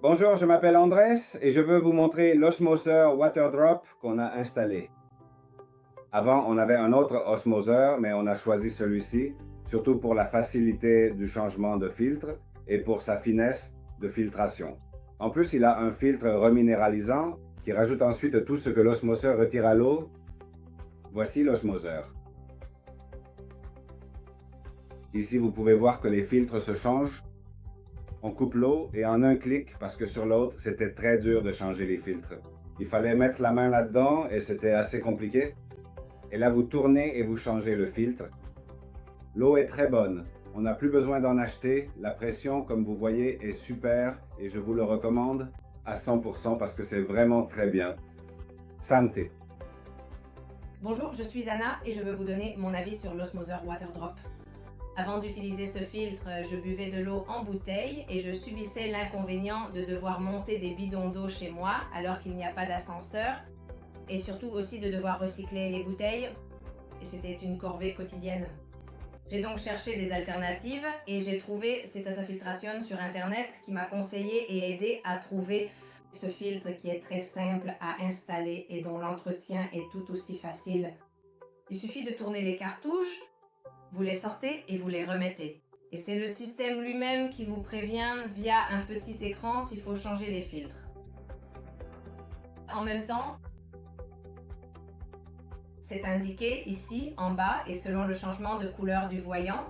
Bonjour, je m'appelle Andrés et je veux vous montrer l'osmoseur Waterdrop qu'on a installé. Avant, on avait un autre osmoseur, mais on a choisi celui-ci, surtout pour la facilité du changement de filtre et pour sa finesse de filtration. En plus, il a un filtre reminéralisant qui rajoute ensuite tout ce que l'osmoseur retire à l'eau. Voici l'osmoseur. Ici, vous pouvez voir que les filtres se changent. On coupe l'eau et en un clic, parce que sur l'autre, c'était très dur de changer les filtres. Il fallait mettre la main là-dedans et c'était assez compliqué. Et là, vous tournez et vous changez le filtre. L'eau est très bonne. On n'a plus besoin d'en acheter. La pression, comme vous voyez, est super et je vous le recommande à 100% parce que c'est vraiment très bien. Santé! Bonjour, je suis Anna et je veux vous donner mon avis sur l'osmoseur Waterdrop. Avant d'utiliser ce filtre, je buvais de l'eau en bouteille et je subissais l'inconvénient de devoir monter des bidons d'eau chez moi alors qu'il n'y a pas d'ascenseur et surtout aussi de devoir recycler les bouteilles et c'était une corvée quotidienne. J'ai donc cherché des alternatives et j'ai trouvé Cetasa Filtration sur internet qui m'a conseillé et aidé à trouver ce filtre qui est très simple à installer et dont l'entretien est tout aussi facile. Il suffit de tourner les cartouches, vous les sortez et vous les remettez. Et c'est le système lui-même qui vous prévient via un petit écran s'il faut changer les filtres. En même temps, c'est indiqué ici en bas et selon le changement de couleur du voyant,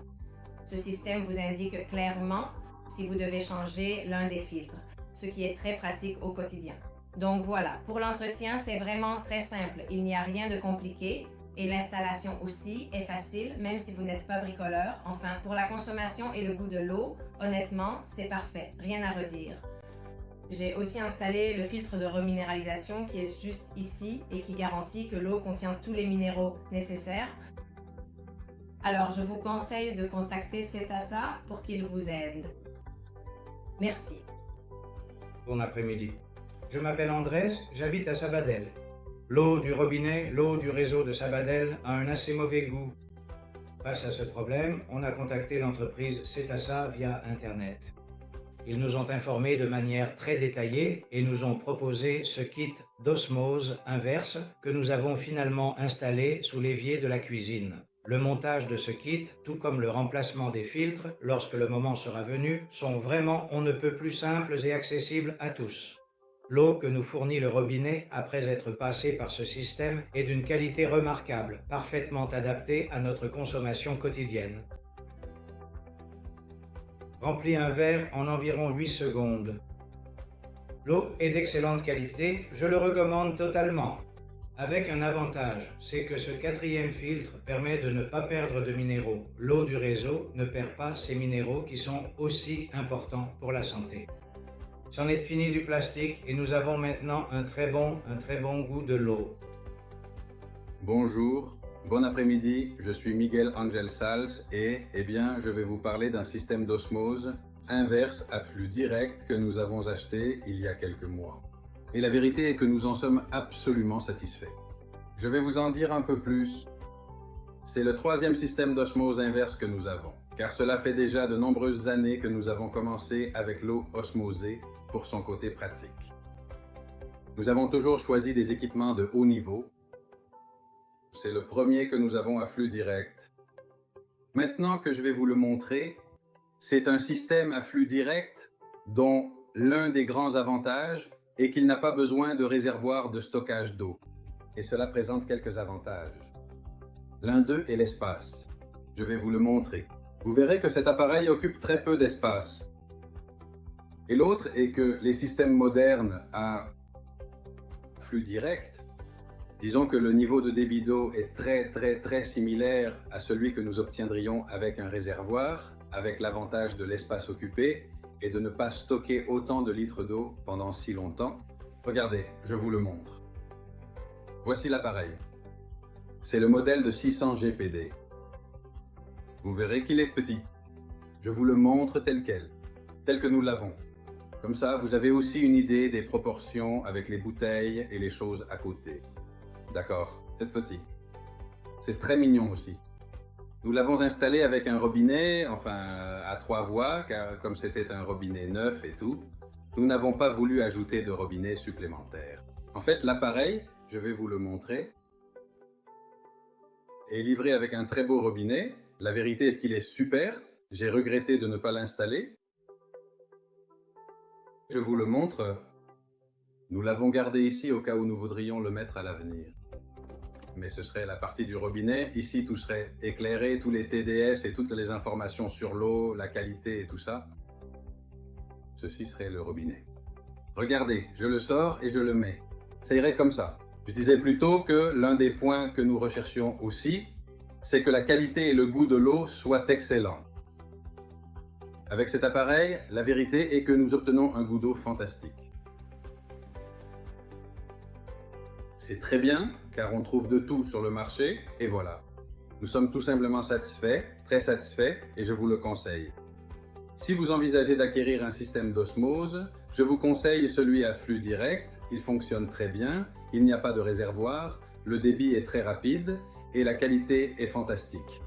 ce système vous indique clairement si vous devez changer l'un des filtres, ce qui est très pratique au quotidien. Donc voilà, pour l'entretien, c'est vraiment très simple. Il n'y a rien de compliqué et l'installation aussi est facile, même si vous n'êtes pas bricoleur. Enfin, pour la consommation et le goût de l'eau, honnêtement, c'est parfait, rien à redire. J'ai aussi installé le filtre de reminéralisation qui est juste ici et qui garantit que l'eau contient tous les minéraux nécessaires. Alors, je vous conseille de contacter Cetasa pour qu'il vous aide. Merci. Bon après-midi. Je m'appelle Andrés, j'habite à Sabadell. L'eau du robinet, l'eau du réseau de Sabadell a un assez mauvais goût. Face à ce problème, on a contacté l'entreprise Cetasa via Internet. Ils nous ont informés de manière très détaillée et nous ont proposé ce kit d'osmose inverse que nous avons finalement installé sous l'évier de la cuisine. Le montage de ce kit, tout comme le remplacement des filtres, lorsque le moment sera venu, sont vraiment on ne peut plus simples et accessibles à tous. L'eau que nous fournit le robinet après être passée par ce système est d'une qualité remarquable, parfaitement adaptée à notre consommation quotidienne. Remplit un verre en environ 8 secondes. L'eau est d'excellente qualité, je le recommande totalement. Avec un avantage, c'est que ce quatrième filtre permet de ne pas perdre de minéraux. L'eau du réseau ne perd pas ces minéraux qui sont aussi importants pour la santé. C'en est fini du plastique et nous avons maintenant un très bon goût de l'eau. Bonjour, bon après-midi, je suis Miguel Angel Sals et, je vais vous parler d'un système d'osmose inverse à flux direct que nous avons acheté il y a quelques mois. Et la vérité est que nous en sommes absolument satisfaits. Je vais vous en dire un peu plus. C'est le troisième système d'osmose inverse que nous avons, car cela fait déjà de nombreuses années que nous avons commencé avec l'eau osmosée pour son côté pratique. Nous avons toujours choisi des équipements de haut niveau. C'est le premier que nous avons à flux direct. Maintenant que je vais vous le montrer, c'est un système à flux direct dont l'un des grands avantages est qu'il n'a pas besoin de réservoir de stockage d'eau. Et cela présente quelques avantages. L'un d'eux est l'espace. Je vais vous le montrer. Vous verrez que cet appareil occupe très peu d'espace. Et l'autre est que les systèmes modernes à flux direct, disons que le niveau de débit d'eau est très similaire à celui que nous obtiendrions avec un réservoir, avec l'avantage de l'espace occupé et de ne pas stocker autant de litres d'eau pendant si longtemps. Regardez, je vous le montre. Voici l'appareil. C'est le modèle de 600 GPD. Vous verrez qu'il est petit. Je vous le montre tel quel, tel que nous l'avons. Comme ça, vous avez aussi une idée des proportions avec les bouteilles et les choses à côté. D'accord, c'est petit. C'est très mignon aussi. Nous l'avons installé avec un robinet, enfin à 3 voies, car comme c'était un robinet neuf et tout. nous n'avons pas voulu ajouter de robinet supplémentaire. En fait, l'appareil, je vais vous le montrer, est livré avec un très beau robinet. La vérité est qu'il est super. J'ai regretté de ne pas l'installer. Je vous le montre. Nous l'avons gardé ici au cas où nous voudrions le mettre à l'avenir. Mais ce serait la partie du robinet. Ici, tout serait éclairé, tous les TDS et toutes les informations sur l'eau, la qualité et tout ça. Ceci serait le robinet. Regardez, je le sors et je le mets. Ça irait comme ça. Je disais plutôt que l'un des points que nous recherchions aussi, c'est que la qualité et le goût de l'eau soient excellents. Avec cet appareil, la vérité est que nous obtenons un goût d'eau fantastique. C'est très bien, car on trouve de tout sur le marché, et voilà. Nous sommes tout simplement satisfaits, très satisfaits, et je vous le conseille. Si vous envisagez d'acquérir un système d'osmose, je vous conseille celui à flux direct. Il fonctionne très bien, il n'y a pas de réservoir, le débit est très rapide, et la qualité est fantastique.